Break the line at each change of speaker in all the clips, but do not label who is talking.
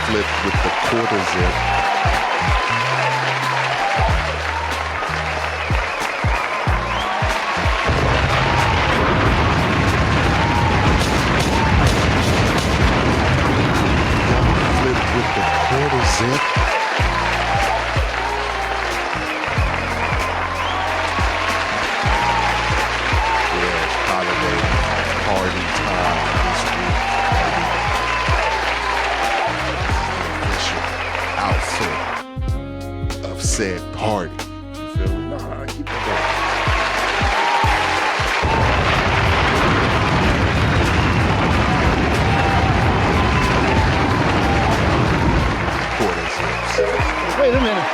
Flip with the quarter zip. Flip with the quarter zip. Yeah, it's holiday party time this week. Outfit of said party. You feel me? Nah, keep it going. Quarter zips.
Wait a minute.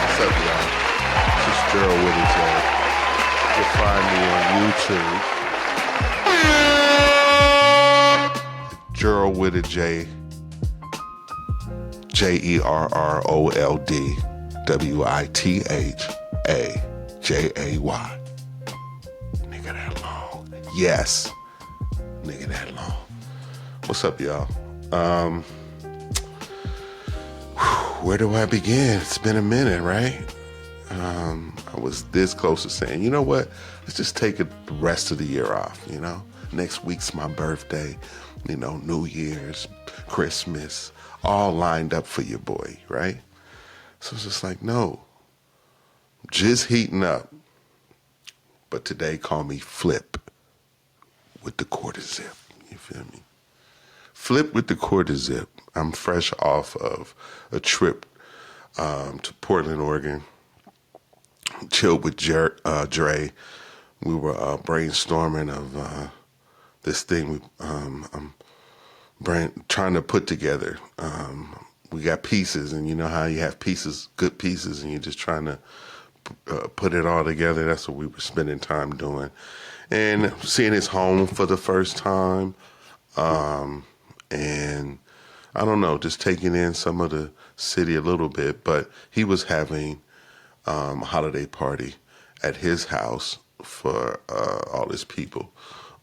What's up, y'all? This is Jerrold with it, y'all. You can find me on YouTube. Jerrold with a J. Jerrold. WITHAJAY. Nigga that long. Yes. Nigga that long. What's up, y'all? Where do I begin? It's been a minute, right? I was this close to saying, you know what? Let's just take the rest of the year off, you know? Next week's my birthday, you know, New Year's, Christmas, all lined up for your boy, right? So it's just like, no, just heating up. But today, call me Flip with the quarter zip. You feel me? Flip with the quarter zip. I'm fresh off of a trip to Portland, Oregon. Chilled with Dre. We were brainstorming of this thing I'm trying to put together. We got pieces, and you know how you have pieces, good pieces, and you're just trying to put it all together. That's what we were spending time doing. And seeing his home for the first time. And I don't know, just taking in some of the city a little bit. But he was having a holiday party at his house for all his people.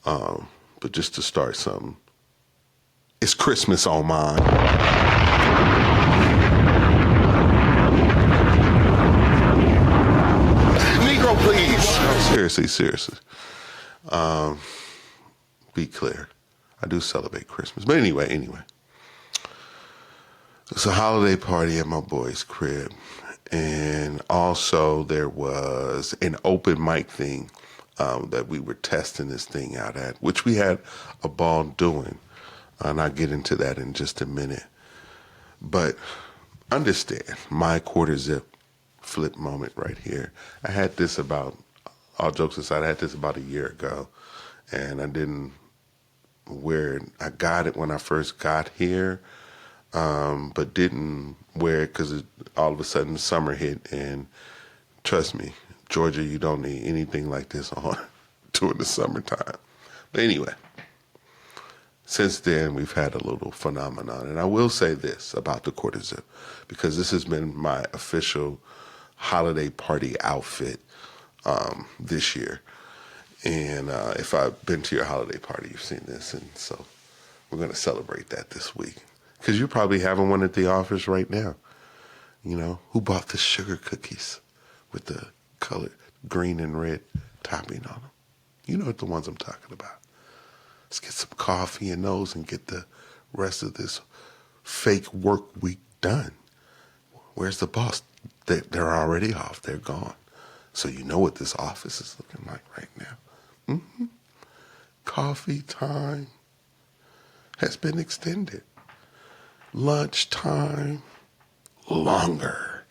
But just to start something, it's Christmas on mine. Negro, please. No, seriously. Be clear. I do celebrate Christmas. But anyway. It's a holiday party at my boy's crib. And also there was an open mic thing that we were testing this thing out at, which we had a ball doing. And I'll get into that in just a minute. But understand, my quarter zip flip moment right here. I had this about, all jokes aside, I had this about a year ago. And I didn't wear it. I got it when I first got here, but didn't wear it because all of a sudden summer hit. And trust me, Georgia, you don't need anything like this on during the summertime. But anyway, since then, we've had a little phenomenon. And I will say this about the quarter zip, because this has been my official holiday party outfit this year. And if I've been to your holiday party, you've seen this. And so we're going to celebrate that this week. Because you're probably having one at the office right now. You know, who bought the sugar cookies with the colored green and red topping on them? You know what the ones I'm talking about. Let's get some coffee in those and get the rest of this fake work week done. Where's the boss? They're already off. They're gone. So you know what this office is looking like right now. Mm-hmm. Coffee time has been extended. Lunch time longer.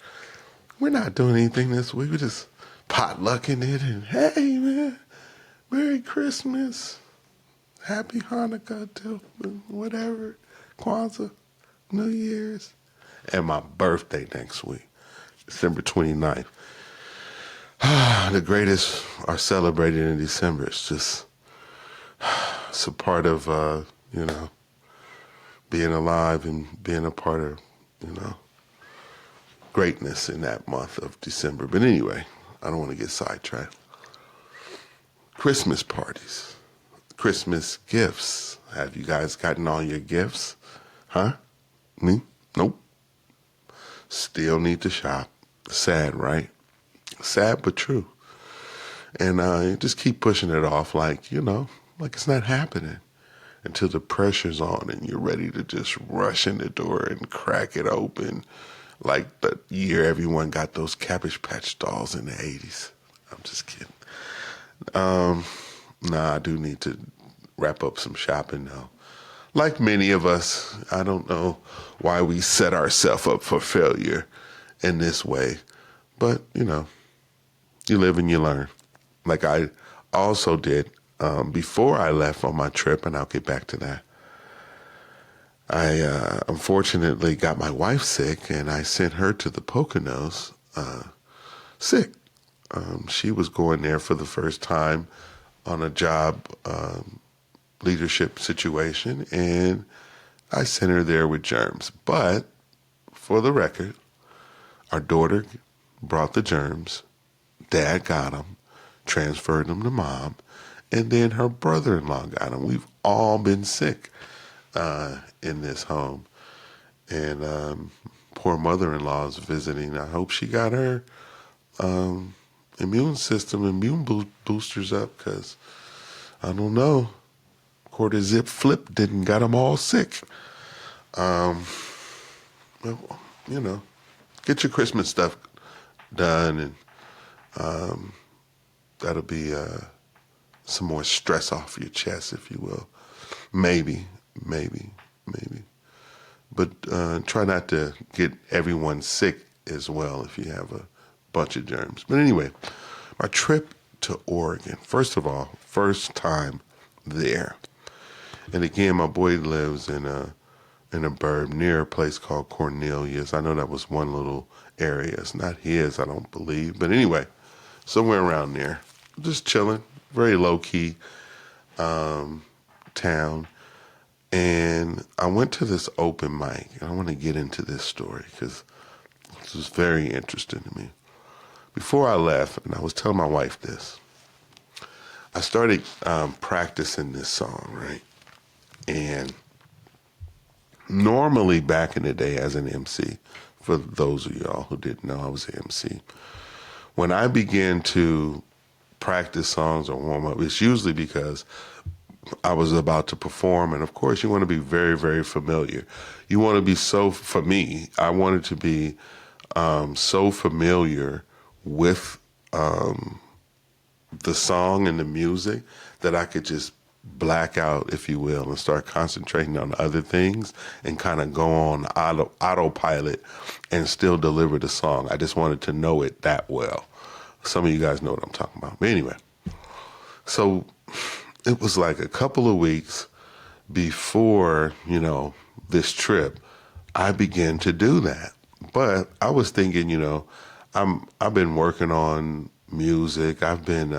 We're not doing anything this week. We're just potlucking it and, hey, man, Merry Christmas. Happy Hanukkah till whatever, Kwanzaa, New Year's, and my birthday next week, December 29th. The greatest are celebrated in December. It's just, it's a part of, being alive and being a part of, greatness in that month of December. But anyway, I don't want to get sidetracked. Christmas parties. Christmas gifts. Have you guys gotten all your gifts? Huh? Me? Nope. Still need to shop. Sad, right? Sad but true. And you just keep pushing it off like, like it's not happening until the pressure's on and you're ready to just rush in the door and crack it open like the year everyone got those Cabbage Patch dolls in the 80s. I'm just kidding. I do need to wrap up some shopping now. Like many of us, I don't know why we set ourselves up for failure in this way, but you live and you learn. Like I also did before I left on my trip, and I'll get back to that. I unfortunately got my wife sick, and I sent her to the Poconos sick. She was going there for the first time on a job leadership situation, and I sent her there with germs. But for the record, our daughter brought the germs, dad got them, transferred them to mom, and then her brother-in-law got them. We've all been sick in this home. And poor mother-in-law is visiting. I hope she got her immune boosters up, because I don't know. Quarter zip flip didn't got them all sick. Well, get your Christmas stuff done, and that'll be some more stress off your chest, if you will. Maybe. But try not to get everyone sick as well if you have a bunch of germs. But anyway, my trip to Oregon. First of all, first time there. And again, my boy lives in a burb near a place called Cornelius. I know that was one little area. It's not his, I don't believe. But anyway, somewhere around there. Just chilling. Very low-key town. And I went to this open mic. And I want to get into this story because this was very interesting to me. Before I left, and I was telling my wife this, I started practicing this song, right? And normally back in the day as an MC, for those of y'all who didn't know I was an MC, when I begin to practice songs or warm up, it's usually because I was about to perform. And of course, you want to be very, very familiar. You want to be for me, I wanted to be so familiar with the song and the music that I could just black out, if you will, and start concentrating on other things and kind of go on autopilot and still deliver the song. I just wanted to know it that well. Some of you guys know what I'm talking about. But anyway, so it was like a couple of weeks before, this trip, I began to do that. But I was thinking, I've been working on music. I've been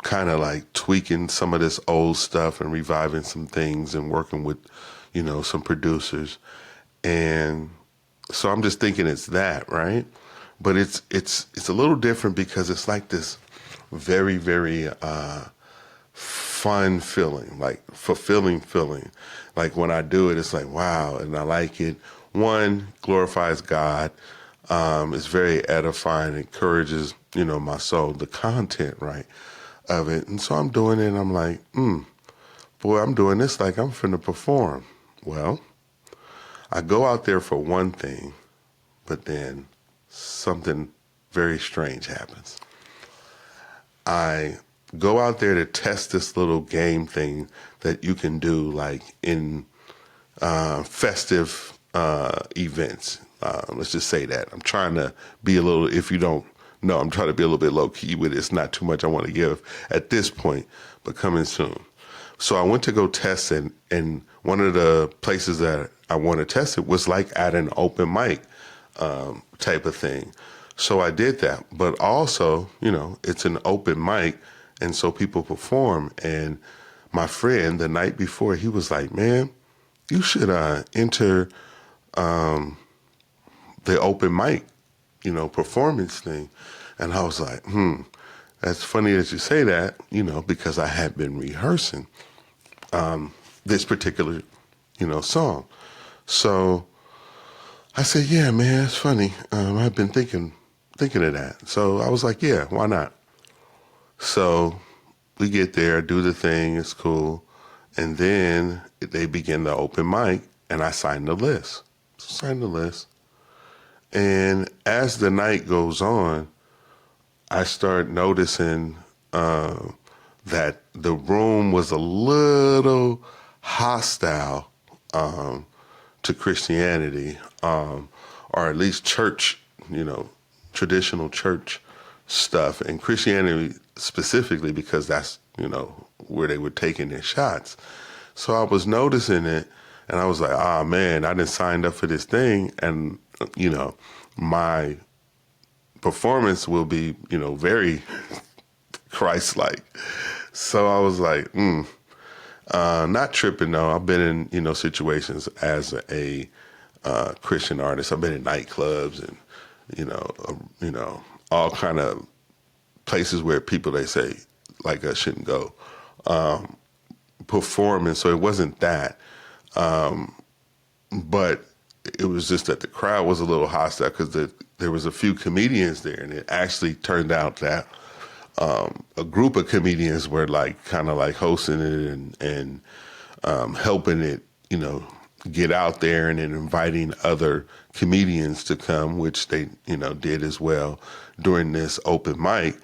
kind of like tweaking some of this old stuff and reviving some things and working with, some producers. And so I'm just thinking it's that, right? But it's a little different because it's like this very, very fun feeling, like fulfilling feeling. Like when I do it, it's like, wow, and I like it. One, glorifies God. It's very edifying, encourages, my soul, the content, right, of it. And so I'm doing it and I'm like, boy, I'm doing this like I'm finna perform. Well, I go out there for one thing, but then something very strange happens. I go out there to test this little game thing that you can do like in festive events. Let's just say that. I'm trying to be a little, if you don't know, I'm trying to be a little bit low key with it. It's not too much I want to give at this point, but coming soon. So I went to go test it, and one of the places that I want to test it was like at an open mic type of thing. So I did that, but also, it's an open mic, and so people perform. And my friend, the night before, he was like, man, you should enter the open mic, performance thing. And I was like, It's funny that you say that, because I had been rehearsing this particular, song. So I said, yeah, man, it's funny. I've been thinking of that. So I was like, yeah, why not? So we get there, do the thing, it's cool. And then they begin the open mic, and I sign the list. And as the night goes on, I start noticing that the room was a little hostile to Christianity, or at least church, traditional church stuff, and Christianity specifically, because that's, where they were taking their shots. So I was noticing it, and I was like, man, I didn't sign up for this thing, and, my performance will be, very Christ-like. So I was like, not tripping though. I've been in, situations as a Christian artist. I've been in nightclubs and, all kind of places where people, they say, like us shouldn't go, performing. So it wasn't that. But it was just that the crowd was a little hostile because there was a few comedians there, and it actually turned out that a group of comedians were kind of hosting it and helping it, get out there, and then inviting other comedians to come, which they, did as well during this open mic.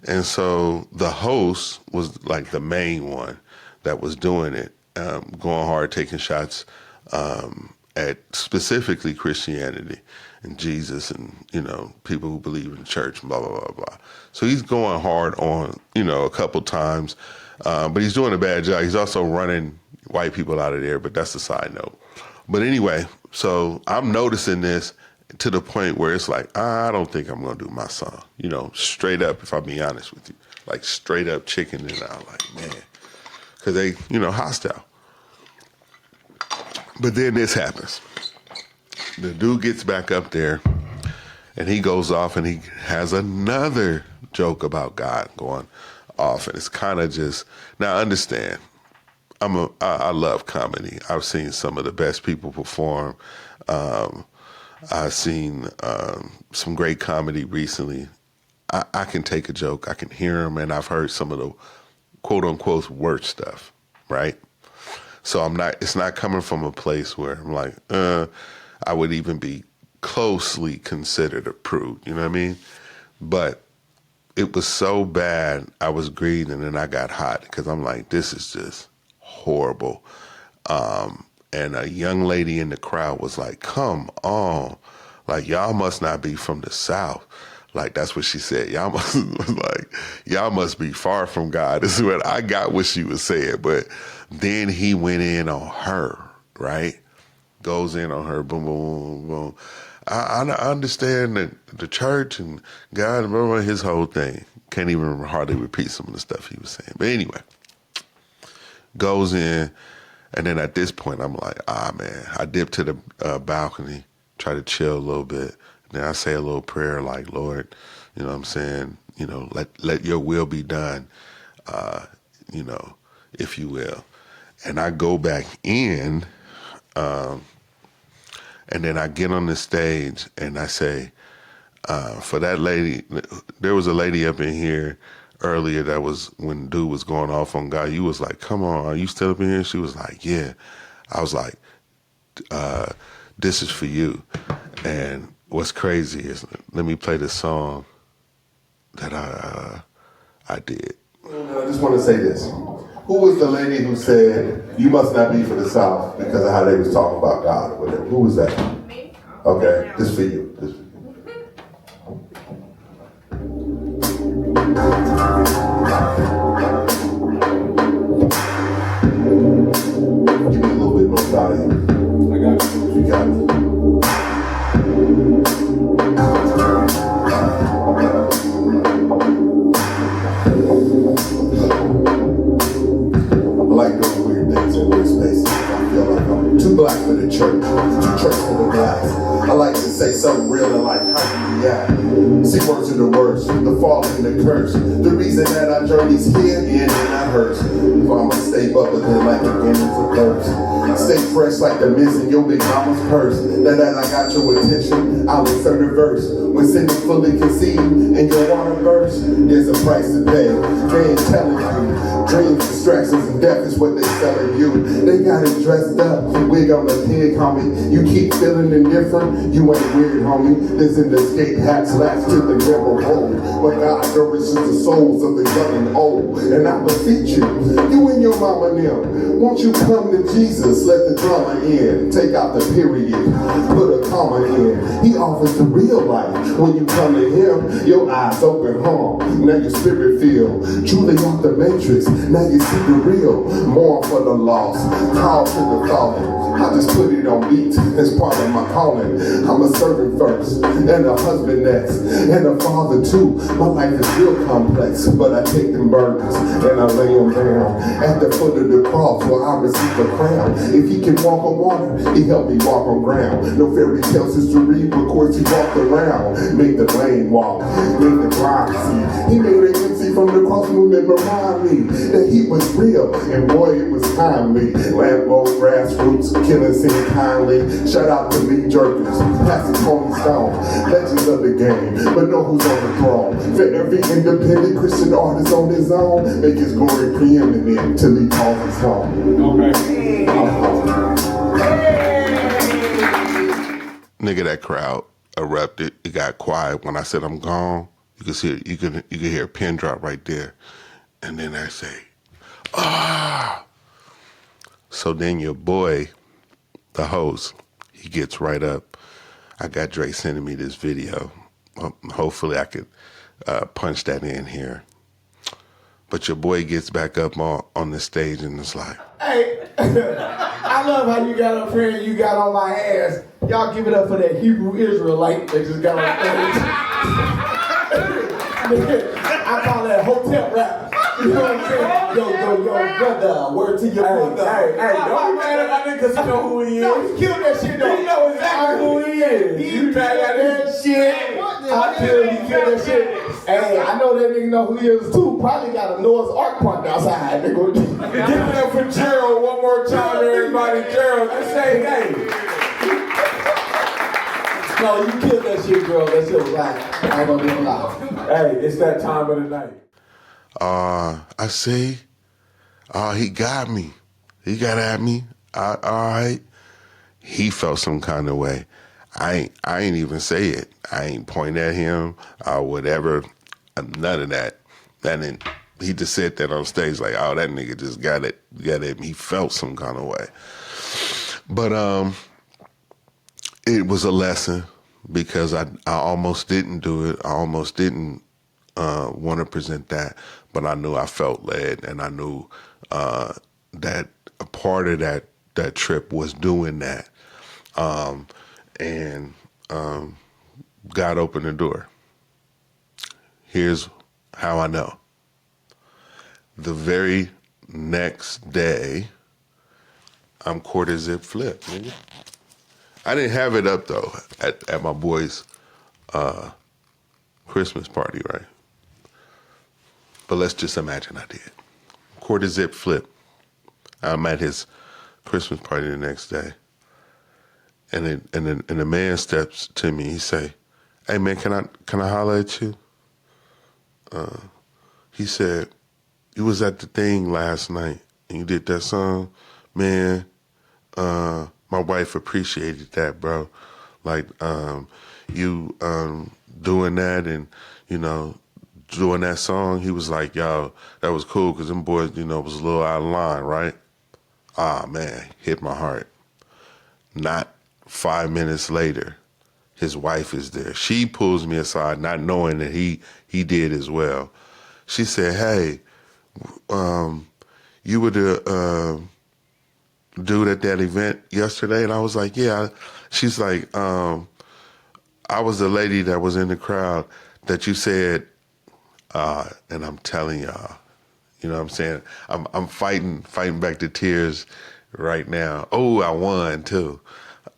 And so the host was the main one that was doing it, going hard, taking shots at specifically Christianity and Jesus and, people who believe in the church and blah, blah, blah, blah. So he's going hard on, a couple times, but he's doing a bad job. He's also running white people out of there, but that's a side note. But anyway, so I'm noticing this to the point where it's I don't think I'm going to do my song, straight up, if I be honest with you, straight up chicken and out, man, because they, hostile. But then this happens. The dude gets back up there, and he goes off, and he has another joke about God going off, and it's kind of just, now understand, I love comedy. I've seen some of the best people perform. I've seen some great comedy recently. I can take a joke, I can hear them, and I've heard some of the quote unquote worst stuff, right? So it's not coming from a place where I'm I would even be closely considered a prude, you know what I mean? But it was so bad, I was grieving and I got hot because I'm this is just horrible. And a young lady in the crowd was like, come on, y'all must not be from the South. That's what she said. Y'all must be far from God. This is what I got what she was saying. But then he went in on her, right? Goes in on her, boom, boom, boom, boom. I understand that the church and God, remember his whole thing. Can't even hardly repeat some of the stuff he was saying. But anyway, goes in, and then at this point, I'm man. I dip to the balcony, try to chill a little bit. Then I say a little prayer Lord, you know what I'm saying? Let your will be done, if you will. And I go back in, and then I get on the stage and I say, for that lady, there was a lady up in here earlier that was, when dude was going off on God, you was come on, are you still up in here? She was yeah. I was this is for you. And what's crazy is, let me play the song that I did. I just want to say this. Who was the lady who said, you must not be from the South because of how they was talking about God or whatever? Who was that? Me. Okay, this for you. This for you. Give me a little bit more volume. I got you. You got it. Too black for the church, too church for the blacks. I like to say something blessing and curse. The reason that our journey's here, in and I hurts. I'ma stay bubbling like beginnings of thirst. Stay fresh like the mist in your big mama's purse. That I got your attention, I'll insert a verse. When sin is fully conceived and your water bursts, there's a price to pay. They ain't telling you. Dreams, distractions, and death is what they selling you. They got it dressed up, wig on the pig, homie. You keep feeling indifferent, you ain't weird, homie. Listen to skate hat slaps to the rebel hole. But God nourishes the souls of the young and old. And I beseech you, you and your mama and them, won't you come to Jesus, let the drama in. Take out the period, put a comma in. He offers the real life. When you come to him, your eyes open, now your spirit filled. Truly off the matrix, now you see the real. Mourn for the lost, call to the fallen. I just put it on beat as part of my calling. I'm a servant first, and a husband next, and a father too. My life is real complex, but I take them burdens and I lay them down at the foot of the cross where I receive a crown. If he can walk on water, he helped me walk on ground. No fairy tales history, but of course he walked around. Made the lame walk, made the blind see. He made an MC from the cross movement remind me that he was real, and boy, it was timely. Lambo, grassroots, killing scene kindly. Shout out to Lee Jerkins, Pastor Tony Stone, legends of the game, but know who's on the throne. For every independent Christian artist on his own, make his glory preeminent till he calls his home. Okay. Nigga, that crowd erupted. It got quiet when I said I'm gone. You could hear a pin drop right there, and then I say, ah. So then your boy, the host, he gets right up. I got Dre sending me this video. Hopefully I could punch that in here. But your boy gets back up on the stage and it's like,
hey, I love how you got up here and you got on my ass. Y'all give it up for that Hebrew Israelite that just got on stage. I call that hotel rap. You know what I'm saying? Yo, brother, word to your brother. Hey, don't be mad at my nigga because you know who he is. No, he killed that shit though. You know exactly who he is. You mad at that shit. He killed that shit. Hey, I know that nigga know who he is too. Probably got a Noah's Ark parked outside. Nigga. Give it up for Jerrold one more time, everybody. Jerrold, just say hey. No, you killed that shit, girl. That shit was right. I ain't gonna do it loud. Hey, it's that time of the night.
I see. He got me. He got at me. All right. He felt some kind of way. I ain't even say it. I ain't point at him or whatever. None of that. And then he just said that on stage like, oh, that nigga just got at me. He felt some kind of way. But it was a lesson because I almost didn't do it. I almost didn't want to present that, but I knew I felt led, and I knew that a part of that trip was doing that, and God opened the door. Here's how I know. The very next day, I'm quarter zip flip, nigga. I didn't have it up though at my boy's Christmas party, right? But let's just imagine I did. Quarter zip flip. I'm at his Christmas party the next day, and the man steps to me. He say, "Hey man, can I holler at you?" He said, "You was at the thing last night and you did that song, man. My wife appreciated that, bro. Like, you doing that and, doing that song." He was like, yo, that was cool because them boys, was a little out of line, right? Ah, man, hit my heart. Not 5 minutes later, his wife is there. She pulls me aside, not knowing that he did as well. She said, hey, you were the dude at that event yesterday? And I was like, yeah. She's like, I was the lady that was in the crowd that you said, and I'm telling y'all, you know what I'm saying? I'm fighting back the tears right now. Oh, I won too.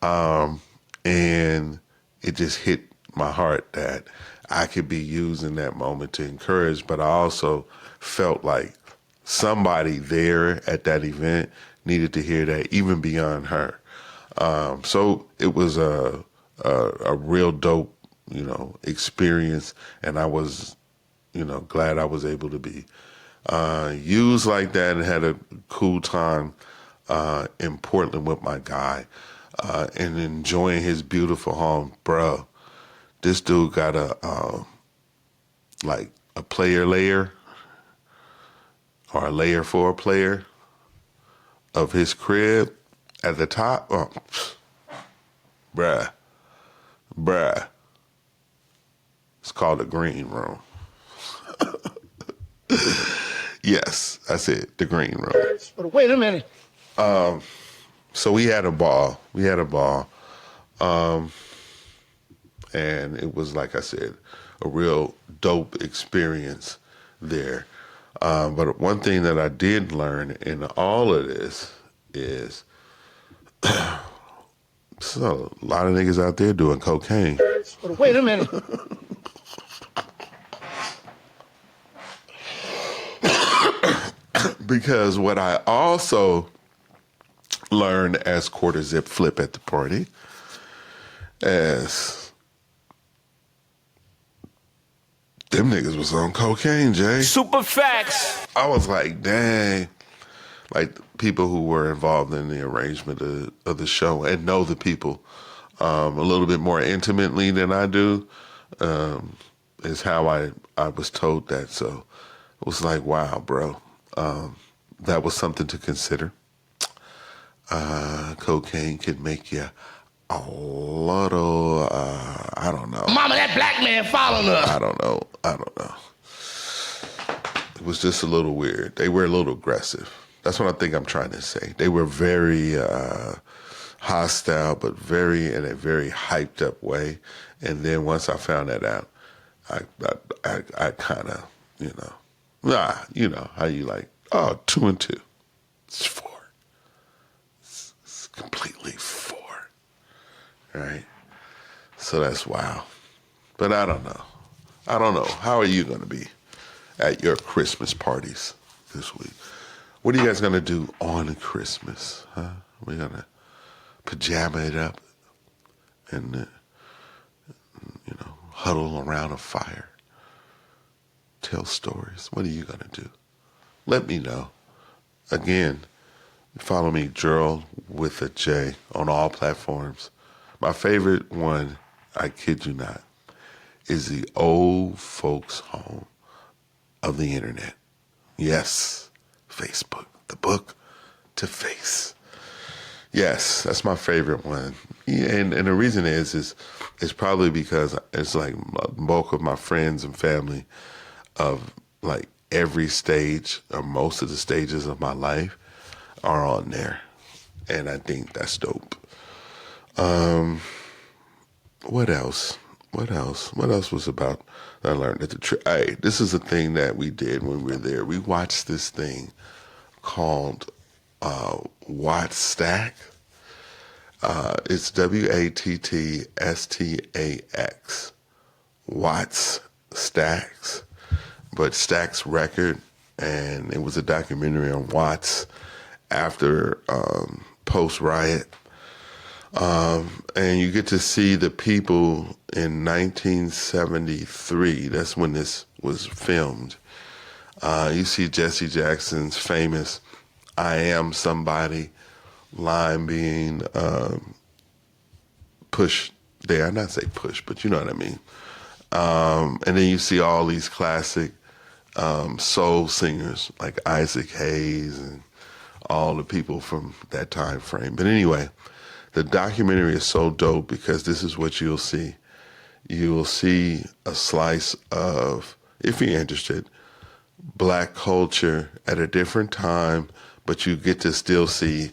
And it just hit my heart that I could be used in that moment to encourage, but I also felt like somebody there at that event needed to hear that, even beyond her. So it was a real dope, experience, and I was, glad I was able to be used like that and had a cool time in Portland with my guy and enjoying his beautiful home, bro. This dude got a player layer or a layer for a player of his crib at the top. Oh, bruh. It's called the green room. Yes, that's it, the green room.
But wait a minute.
So we had a ball. And it was, like I said, a real dope experience there. But one thing that I did learn in all of this is so a lot of niggas out there doing cocaine.
But wait a minute.
Because what I also learned as quarter zip flip at the party, as them niggas was on cocaine, Jay.
Super facts.
I was like, dang. Like, people who were involved in the arrangement of the show and know the people a little bit more intimately than I do is how I was told that. So it was like, wow, bro. That was something to consider. Cocaine could make you a little, I don't know.
Mama, that black man following us.
I don't know. It was just a little weird. They were a little aggressive. That's what I think I'm trying to say. They were very hostile, but in a very hyped up way. And then once I found that out, I kind of, how you like, 2 and 2. It's 4. It's completely 4. Right? So that's wow. But I don't know. How are you going to be at your Christmas parties this week? What are you guys going to do on Christmas? Huh? We're going to pajama it up and, huddle around a fire, tell stories. What are you going to do? Let me know. Again, follow me, Jerrold, with a J, on all platforms. My favorite one, I kid you not, is the old folks' home of the internet. Yes, Facebook, the book to face. Yes, that's my favorite one. Yeah, and the reason is probably because it's like bulk of my friends and family of like every stage or most of the stages of my life are on there. And I think that's dope. What else? What else was about that I learned at the trip? Hey, this is a thing that we did when we were there. We watched this thing called Watt Stack. It's WATTSTAX. Watts Stacks, but Stack's record, and it was a documentary on Watts after post-riot. And you get to see the people in 1973. That's when this was filmed. You see Jesse Jackson's famous "I Am Somebody" line being pushed there. Not say push, but you know what I mean. And then you see all these classic soul singers like Isaac Hayes and all the people from that time frame. But anyway, the documentary is so dope because this is what you'll see. You will see a slice of, if you're interested, Black culture at a different time, but you get to still see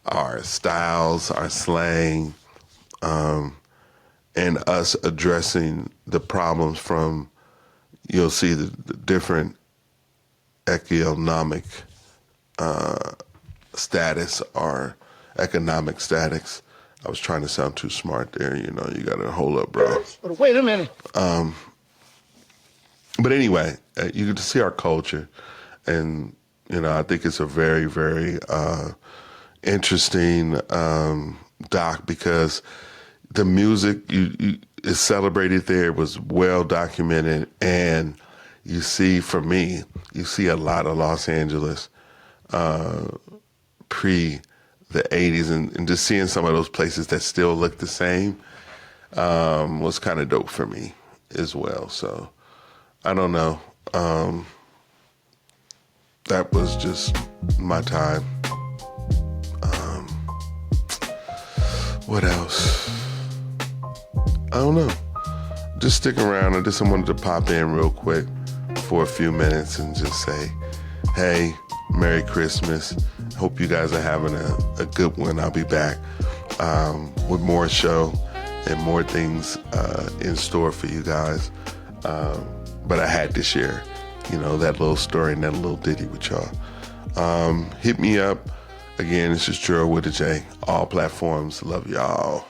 our styles, our slang, and us addressing the problems from, you'll see the different economic status or economic status. I was trying to sound too smart there, you got to hold up, bro.
But wait a minute.
But anyway, you get to see our culture, and I think it's a very, very interesting doc, because the music is celebrated there, was well documented, and you see, for me, you see a lot of Los Angeles pre the 80s, and just seeing some of those places that still look the same was kind of dope for me as well. So I don't know. That was just my time. What else? I don't know. Just stick around. I just wanted to pop in real quick for a few minutes and just say, hey, Merry Christmas. Hope you guys are having a good one. I'll be back with more show and more things in store for you guys. But I had to share, that little story and that little ditty with y'all. Hit me up. Again, this is Jerrold with a J. All platforms. Love y'all.